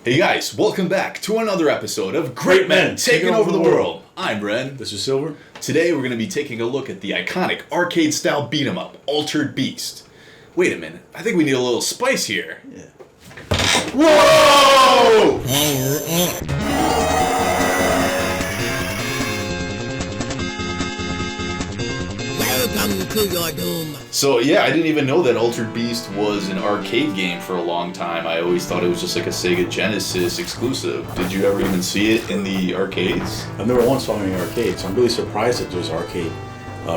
Hey guys, welcome back to another episode of Great Men Taking Over the World. I'm Ren. This is Silver. Today we're going to be taking a look at the iconic arcade-style beat-em-up, Altered Beast. Wait a minute, I think we need a little spice here. Yeah. Whoa! Welcome to your doom. So yeah, I didn't even know that Altered Beast was an arcade game for a long time. I always thought it was just like a Sega Genesis exclusive. Did you ever even see it in the arcades? I've never once saw it in the arcades, so I'm really surprised that there's an arcade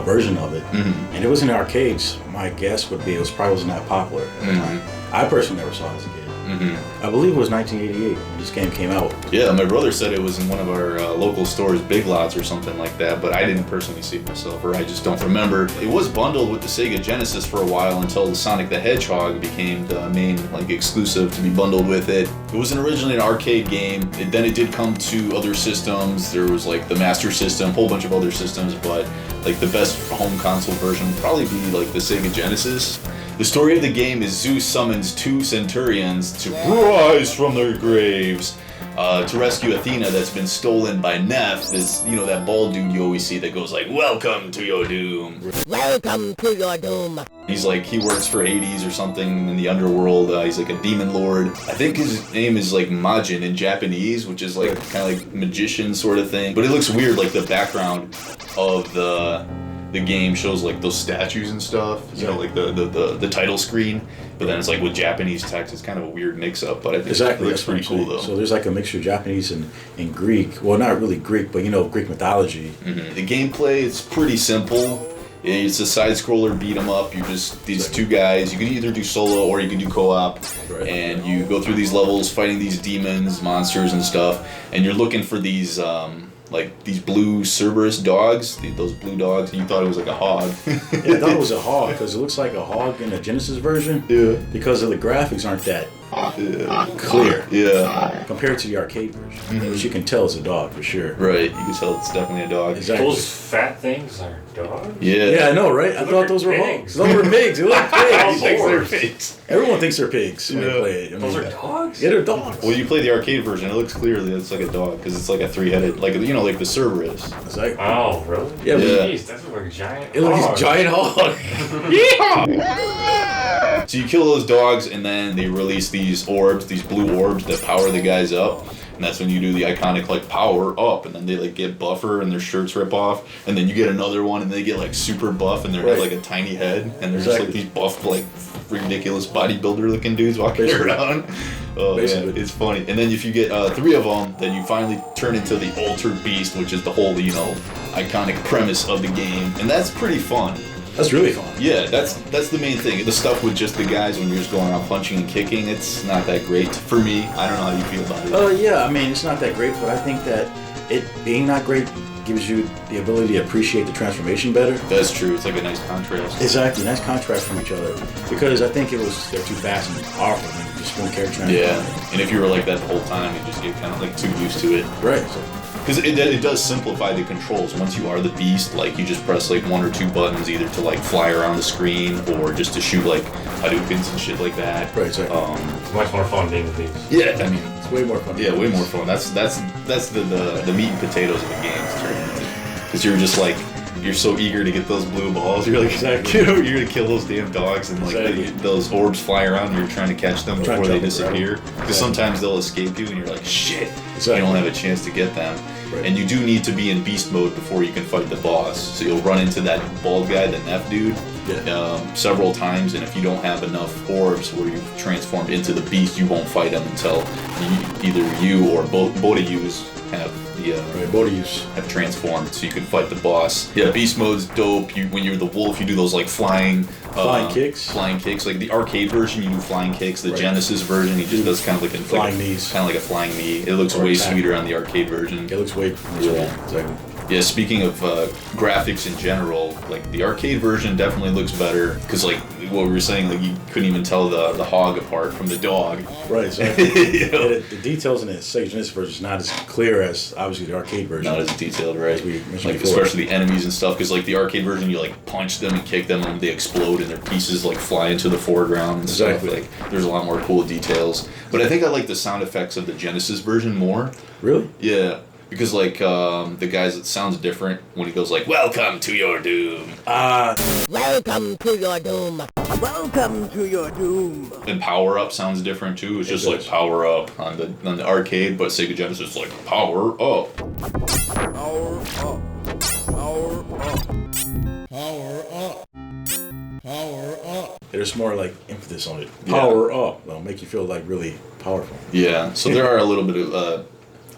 version of it. Mm-hmm. And it was in the arcades. My guess would be it probably wasn't that popular at the time. I personally never saw it as a kid. Mm-hmm. I believe it was 1988 when this game came out. Yeah, my brother said it was in one of our local stores, Big Lots or something like that, but I didn't personally see it myself, or I just don't remember. It was bundled with the Sega Genesis for a while until Sonic the Hedgehog became the main exclusive to be bundled with it. It wasn't originally an arcade game. Then it did come to other systems. There was the Master System, a whole bunch of other systems, but the best home console version would probably be the Sega Genesis. The story of the game is Zeus summons two centurions to rise from their graves to rescue Athena that's been stolen by Neph, this, that bald dude you always see that goes welcome to your doom. Welcome to your doom. He's he works for Hades or something in the underworld. He's a demon lord. I think his name is Majin in Japanese, which is kind of magician sort of thing. But it looks weird, the background of the game shows those statues and stuff, the title screen, but then it's with Japanese text. It's kind of a weird mix-up, but I think it looks pretty cool though. So there's a mixture of Japanese and Greek. Well, not really Greek, but Greek mythology. Mm-hmm. The gameplay is pretty simple. It's a side-scroller beat 'em up. You're just these two guys. You can either do solo or you can do co-op, and you go through these levels fighting these demons, monsters, and stuff. And you're looking for these these blue Cerberus dogs, those blue dogs. You thought it was a hog. Yeah, I thought it was a hog because it looks like a hog in the Genesis version. Yeah. Because of the graphics aren't that clear. Yeah. Compared to the arcade version, which you can tell is a dog for sure. Right. You can tell it's definitely a dog. Exactly. Those fat things are dogs? Yeah. Yeah, I know, right? I thought those were hogs. Those were pigs. They look pigs. They're pigs. Everyone thinks they're pigs when they play it. Those are dogs? Yeah, they're dogs. Well, you play the arcade version, it looks clearly it's like a dog because it's a three-headed, like the Cerberus. It's oh, really? Yeah. Jeez, that's like a giant It looks like a giant hog. Yeehaw! So you kill those dogs, and then they release these orbs, these blue orbs that power the guys up. And that's when you do the iconic power up, and then they get buffer and their shirts rip off, and then you get another one and they get super buff and they're a tiny head, and they're just these buff ridiculous bodybuilder looking dudes walking around. Oh yeah, it's funny. And then if you get three of them, then you finally turn into the Altered Beast, which is the whole iconic premise of the game, and that's pretty fun. That's really fun. Yeah, that's the main thing. The stuff with just the guys when you're just going around punching and kicking, it's not that great for me. I don't know how you feel about it. Yeah, I mean, it's not that great, but I think that it being not great gives you the ability to appreciate the transformation better. That's true. It's a nice contrast. Exactly, nice contrast from each other. Because I think they're too fast and powerful and just one character. Yeah, and if you were like that the whole time, you just get kind of too used to it. Right. Because it does simplify the controls. Once you are the beast, you just press one or two buttons either to fly around the screen or just to shoot Hadoukens and shit like that. Right, exactly. It's much more fun being the beast. Yeah, I mean, it's way more fun. Yeah, way more fun. That's the meat and potatoes of the game. Because you're just you're so eager to get those blue balls. You're exactly. You're gonna kill those damn dogs, and those orbs fly around. And you're trying to catch them before they disappear. Because sometimes they'll escape you, and you're shit. Exactly. You don't have a chance to get them. Right. And you do need to be in beast mode before you can fight the boss. So you'll run into that bald guy, the Neph dude, several times, and if you don't have enough orbs where you've transformed into the beast, you won't fight him until either you or both of yous have have transformed, so you can fight the boss. Yeah, beast mode's dope. When you're the wolf, you do those flying kicks. Flying kicks. The arcade version, you do flying kicks. The Genesis version, he just does kind of a flying knees. Kind of like a flying knee. It looks way sweeter on the arcade version. It looks way more sweeter. Exactly. Yeah, speaking of graphics in general, like the arcade version definitely looks better because like what we were saying, like you couldn't even tell the hog apart from the dog. Right. So the details in the Sega Genesis version is not as clear as obviously the arcade version. Not as detailed, right? As we mentioned like before. especially the enemies and stuff, because like the arcade version, you like punch them and kick them and they explode and their pieces like fly into the foreground and Exactly. stuff. Like there's a lot more cool details. But I think I like the sound effects of the Genesis version more. Really? Yeah. Because like the guys, it sounds different when he goes like, "Welcome to your doom," Welcome to your doom. Welcome to your doom. and "Power Up" sounds different too. It's just It like does. "Power Up" on the arcade, but Sega Genesis is like "Power Up." Power up. Power up. Power up. Power up. There's more like emphasis on it. Yeah. Power up. It'll make you feel like really powerful. Yeah, so there are a little bit of.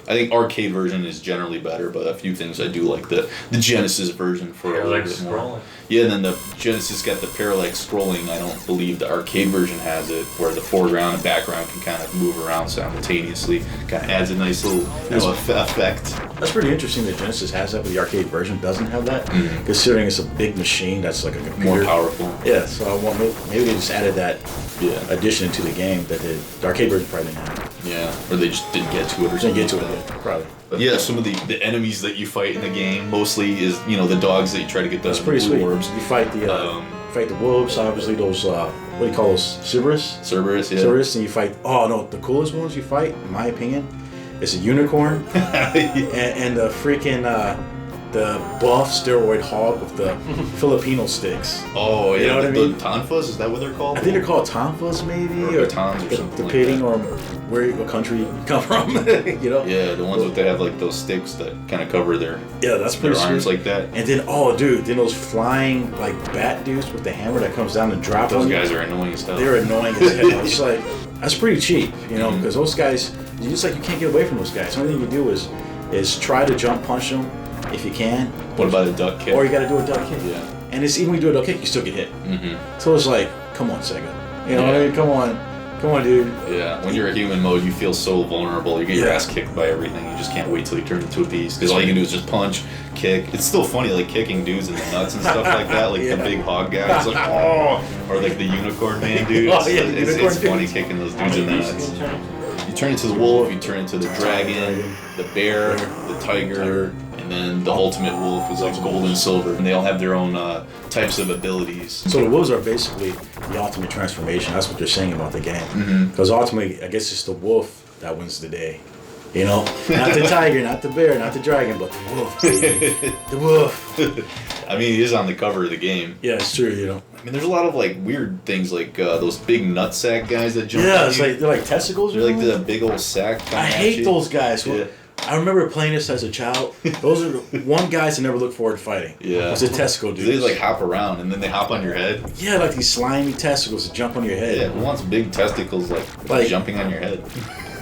I think arcade version is generally better, but a few things I do like the Genesis version for a little Parallax bit more. scrolling. Yeah, and then the Genesis got the parallax scrolling. I don't believe the arcade version has it, where the foreground and background can kind of move around simultaneously. Kind of adds a nice little effect. That's pretty interesting that Genesis has that, but the arcade version doesn't have that. Considering it's a big machine that's like a computer. More powerful. Yeah, so I want maybe they just added that Yeah, addition to the game that the arcade version probably didn't have. yeah, or they just didn't get to it or Didn't something. get to like it that. yet, probably. But yeah, some of the enemies that you fight in the game mostly is the dogs that you try to get the That's pretty blue sweet. orbs. You fight the wolves, obviously those what do you call those? Cerberus? Cerberus, yeah. Cerberus, and you fight. Oh no, the coolest ones you fight, in my opinion, is a unicorn and the freaking the buff steroid hog with the Filipino sticks. Oh yeah, You know what I the mean? tonfas, is that what they're called? I think they're called tonfas, maybe, Or batons or something like depending that. on what country you come from. Yeah, the ones that have like those sticks that kind of cover their Yeah, that's pretty arms sweet. like that. And then, then those flying like bat dudes with the hammer that comes down and drops Those on you. guys are annoying as hell. They're annoying as hell. It's like that's pretty cheap, Mm-hmm. because those guys, you just like you can't get away from those guys. The only thing you do is try to jump punch them if you can, What about a duck kick? or you got to do a duck kick. Yeah. And it's even when you do a duck kick, you still get hit. Mm-hmm. So it's like, come on, Sega. You know what I Yeah. mean? Come on, dude. Yeah, when you're a human mode, you feel so vulnerable. You get your Yeah. ass kicked by everything. You just can't wait till you turn into a beast. Because all you can do is just punch, kick. It's still funny, like kicking dudes in the nuts and stuff like that. Like Yeah. the big hog guy. It's like, oh! Or like the unicorn man dude. Oh, yeah, the It's unicorn funny dudes. kicking those How dudes in many the pieces nuts. can you turn into? You turn into the wolf, you turn into the dragon, the bear, the tiger, and then the ultimate wolf is like gold and silver. And they all have their own types of abilities. So the wolves are basically the ultimate transformation. That's what they're saying about the game. Because ultimately, I guess it's the wolf that wins the day. Not the tiger, not the bear, not the dragon, but the wolf, baby. The wolf. I mean, he is on the cover of the game. Yeah, it's true, I mean, there's a lot of like weird things, like those big nutsack guys that jump. Yeah, at it's you. like they're like testicles or They're like something? the big old sack. I coming at hate you. those guys. Yeah. I remember playing this as a child. Those are the one guys I never look forward to fighting. Yeah. It's the testicle dudes. They like hop around and then they hop on your head. Yeah, like these slimy testicles that jump on your head. Yeah, who wants big testicles like jumping on your head?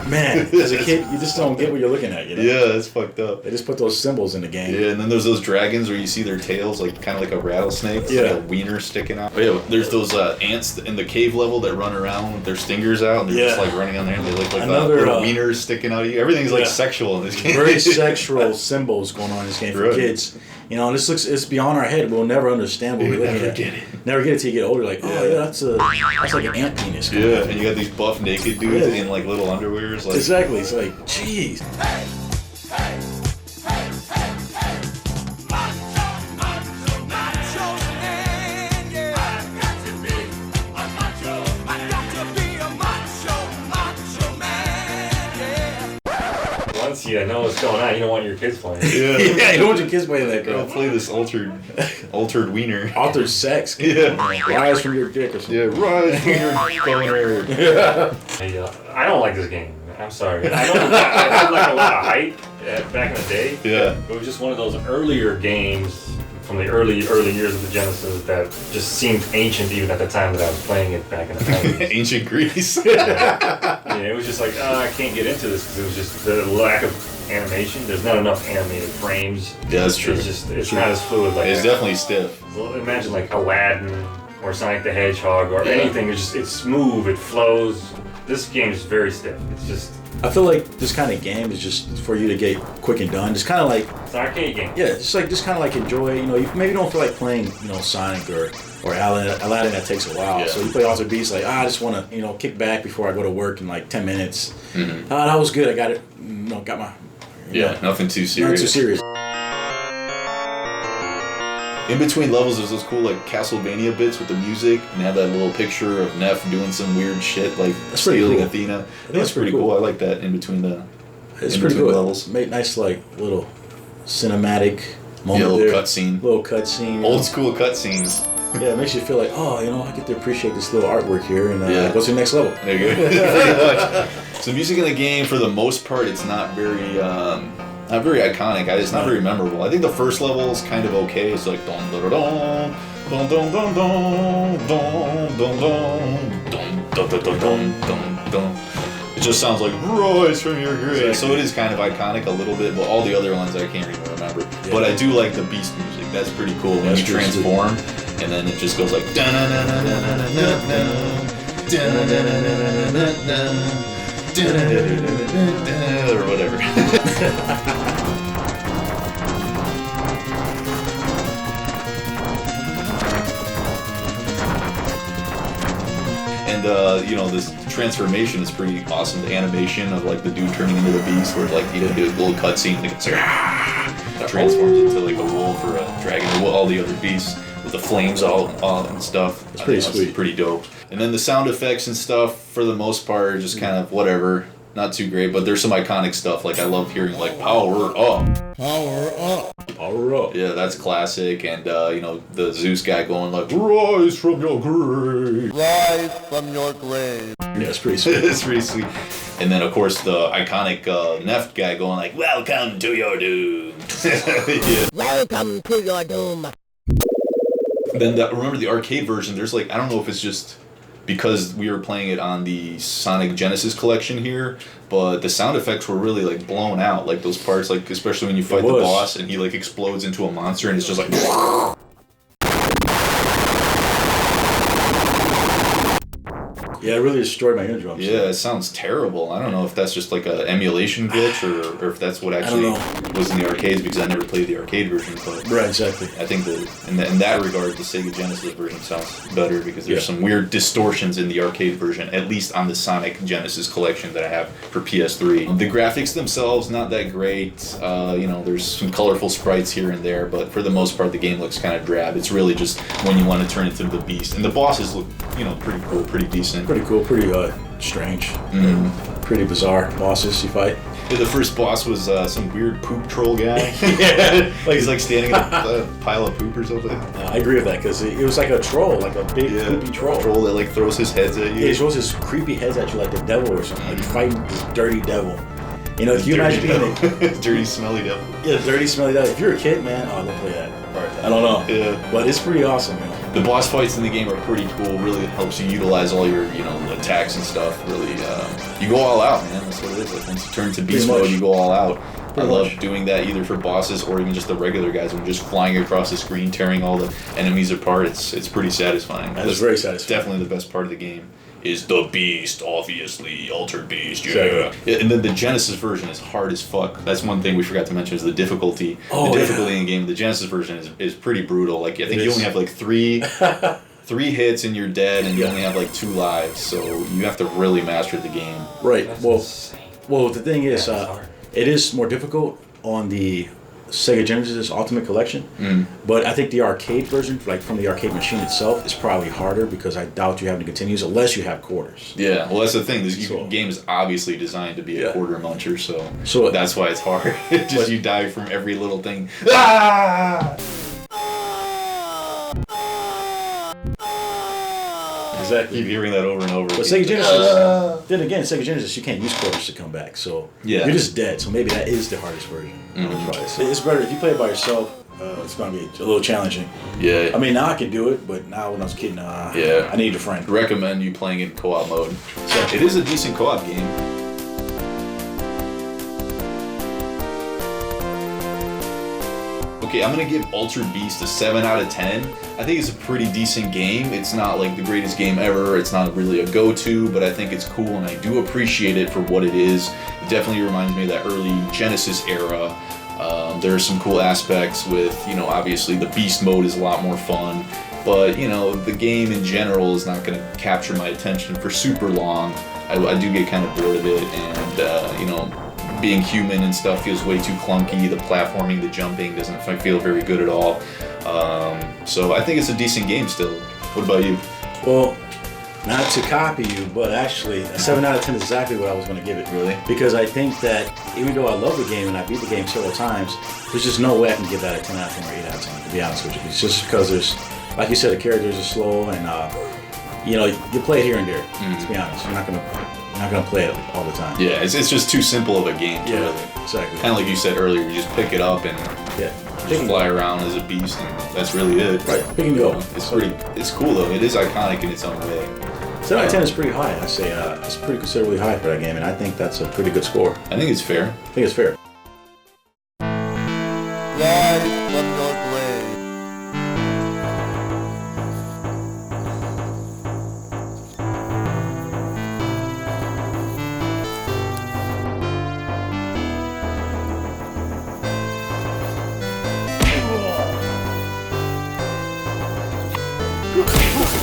Man, as a kid, you just don't get what you're looking at, Yeah, that's fucked up. They just put those symbols in the game. Yeah, and then there's those dragons where you see their tails like kind of like a rattlesnake. It's Yeah. like a wiener sticking out. Oh yeah, there's those ants in the cave level that run around with their stingers out and they're just Yeah. like running on there and they look like Another, little wieners sticking out of you. Everything's like yeah. sexual in this game. Very sexual symbols going on in this game for Right. kids. And it's beyond our head. We'll never understand what we're looking never at. get it. Never get it till you get older. Like, oh Yeah. yeah, that's like an ant penis. Yeah, and you got these buff naked dudes Yeah. in like little underwears. Like, Exactly. It's like, jeez. Once you know what's going on, you don't want your kids playing. yeah. Yeah, you don't want your kids playing that, Go girl. play this altered wiener. Altered sex. Yeah. Rise from your dick or something. Yeah, rise from your boner. Hey, I don't like this game. I'm sorry. I know I had like a lot of hype back in the day. Yeah. It was just one of those earlier games from the early years of the Genesis that just seemed ancient even at the time that I was playing it back in the 90s. Ancient Greece. Yeah, it was just like, I can't get into this because it was just the lack of animation. There's not enough animated frames. Yeah, that's true. It's not as fluid like It's that. definitely stiff. So imagine like Aladdin or Sonic the Hedgehog or Yeah. anything. It's smooth. It flows. This game is very stiff. It's just I feel like this kind of game is just for you to get quick and done. It's kind of like it's an arcade game. yeah, it's like just kind of like enjoy. You know, you maybe don't feel like playing Sonic or Aladdin that takes a while. Yeah. So you play Altered Beast like I just want to kick back before I go to work in like 10 minutes. That was good. I got it. Got my nothing too not serious. too serious. In between levels, there's those cool like Castlevania bits with the music, and have that little picture of Neff doing some weird shit like That's pretty stealing cool. Athena. think That's it's pretty pretty cool. cool. I like that in between the It's in pretty between good. levels. Made nice like little cinematic moment little there. cutscene. Little cutscene. Old school cutscenes. Yeah, it makes you feel like, oh, I get to appreciate this little artwork here and go to the next level. There you go. Pretty much. So music in the game, for the most part, it's not very iconic. It's not very memorable. I think the first level is kind of okay. It's like dun dun dun dun dun dun dun dun dun dun dun dun dun dun. It just sounds like rise from your grave. So it is kind of iconic a little bit, but all the other ones I can't even remember. Yeah. But I do like the Beast music. That's pretty cool when That's you pretty sweet. transform, and then it just goes like dun dun dun dun dun dun dun dun or whatever. And this transformation is pretty awesome. The animation of like the dude turning into the beast, where like do a little cutscene, like it's like transforms into like a wolf or a dragon or all the other beasts with the flames all and stuff. It's pretty It's sweet. pretty dope. And then the sound effects and stuff, for the most part, are just kind of whatever. Not too great, but there's some iconic stuff. Like I love hearing like power up. Power up. Yeah, that's classic. And the Zeus guy going like rise from your grave. Rise from your grave. Yeah, it's pretty sweet. It's pretty sweet. And then of course the iconic Neff guy going like welcome to your doom. Yeah. Welcome to your doom. Then remember the arcade version, there's like, I don't know if it's just because we were playing it on the Sonic Genesis collection here, but the sound effects were really like blown out, like those parts, like especially when you fight the was. boss and he like explodes into a monster and it's just like Yeah, it really destroyed my eardrums. yeah, it sounds terrible. I don't know if that's just like a emulation glitch or if that's what actually was in the arcades, because I never played the arcade version, but Right, exactly. I think that in that regard, the Sega Genesis version sounds better because there's some weird distortions in the arcade version, at least on the Sonic Genesis collection that I have for PS3. The graphics themselves, not that great. There's some colorful sprites here and there, but for the most part, the game looks kind of drab. It's really just when you want to turn into the beast. And the bosses look, pretty cool, pretty decent. Pretty cool, pretty strange. Pretty bizarre bosses you fight. Yeah, the first boss was some weird poop troll guy. Yeah, like he's like standing in a pile of poop or something. I agree with that because it was like a troll, like a big poopy troll. Troll that like throws his heads at you. Yeah, he throws his creepy heads at you like the devil or something. Like you're fighting this dirty devil. If you imagine being dirty, smelly devil. dirty, smelly devil. If you're a kid, man, don't play that part. I don't know. Yeah. But it's pretty awesome, man. The boss fights in the game are pretty cool. Really helps you utilize all your, attacks and stuff. Really, you go all out, man. That's what it is. Like once you turn to beast mode, you go all out. I love doing that either for bosses or even just the regular guys. When just flying across the screen, tearing all the enemies apart. It's pretty satisfying. That's very satisfying. Definitely the best part of the game. Is the beast, obviously, Altered Beast, yeah. Exactly. And then the Genesis version is hard as fuck. That's one thing we forgot to mention is the difficulty. Oh, the difficulty in the game, the Genesis version is pretty brutal. Like, I think you only have like three hits and you're dead, and you only have like 2 lives, so you have to really master the game. Right. That's Well, insane. the thing is, Yeah, it's hard. it is more difficult on the Sega Genesis Ultimate Collection, but I think the arcade version, like from the arcade machine itself, is probably harder because I doubt you have the continues unless you have quarters. Yeah, well, that's the thing. This So- game is obviously designed to be a quarter muncher, so that's why it's hard. Just you die from every little thing. Ah! Exactly. Keep hearing that over and over. But again. Sega Genesis, then again, Sega Genesis, you can't use quarters to come back, so Yeah. you're just dead. So maybe that is the hardest version. It's better if you play it by yourself. It's gonna be a little challenging. Yeah. I mean, now I can do it, but now when I was a kid, nah. Yeah. I need a friend. Recommend you playing in co-op mode. It is a decent co-op game. Okay, I'm gonna give Altered Beast a 7 out of 10. I think it's a pretty decent game. It's not like the greatest game ever. It's not really a go-to, but I think it's cool and I do appreciate it for what it is. It definitely reminds me of that early Genesis era. There are some cool aspects with, obviously the Beast mode is a lot more fun, but, the game in general is not gonna capture my attention for super long. I do get kind of bored of it, and, being human and stuff feels way too clunky. The platforming, the jumping doesn't feel very good at all. So I think it's a decent game still. What about you? Well, not to copy you, but actually, a 7 out of 10 is exactly what I was going to give it. Really? Because I think that even though I love the game and I beat the game several times, there's just no way I can give that a 10 out of 10 or 8 out of 10, to be honest with you. It's just because there's, like you said, the characters are slow and, you play it here and there, to be honest. You're not gonna play it all the time. Yeah, it's just too simple of a game to really. Exactly. Kind of like you said earlier, you just pick it up and just fly around as a beast, and that's really it. Right, pick and go. It's cool though. It is iconic in its own way. 7 out of 10 is pretty high. I'd say it's pretty considerably high for that game, and I think that's a pretty good score. I think it's fair. I think it's fair. Rise from your grave.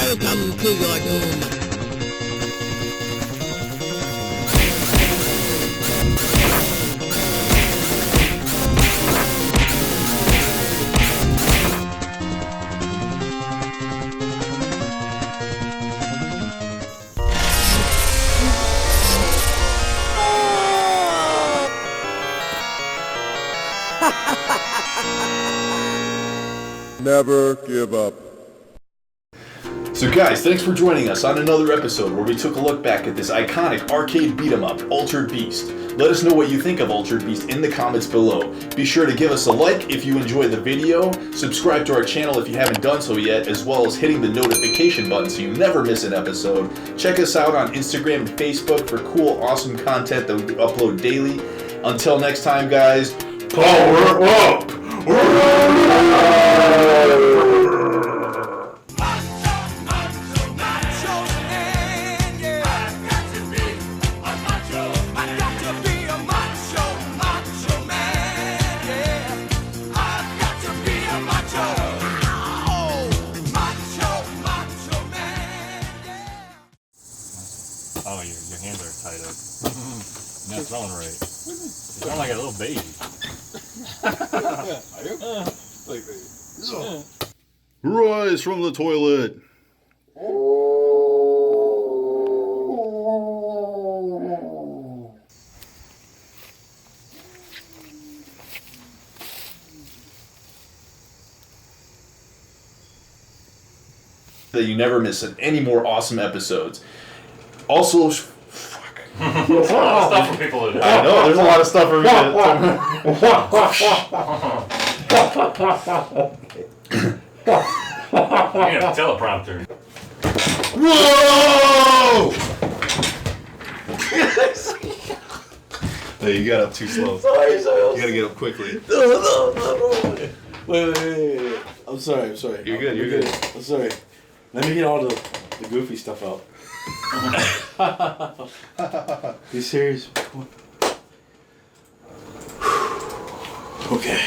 Welcome to your doom. Never give up. So guys, thanks for joining us on another episode where we took a look back at this iconic arcade beat-em-up, Altered Beast. Let us know what you think of Altered Beast in the comments below. Be sure to give us a like if you enjoyed the video, subscribe to our channel if you haven't done so yet, as well as hitting the notification button so you never miss an episode. Check us out on Instagram and Facebook for cool, awesome content that we upload daily. Until next time, guys, power up! Oh, your hands are tied up. You're not throwing right. You sound like a little baby. Rise from the toilet! That you never miss any more awesome episodes. Also, fuck. There's a lot of stuff for people to do. I know, there's a lot of stuff for me You need a teleprompter. Whoa! Hey, you got up too slow. Sorry. You gotta get up quickly. No. Wait. I'm sorry. You're good. I'm sorry. Let me get all the goofy stuff out. Be serious. Okay.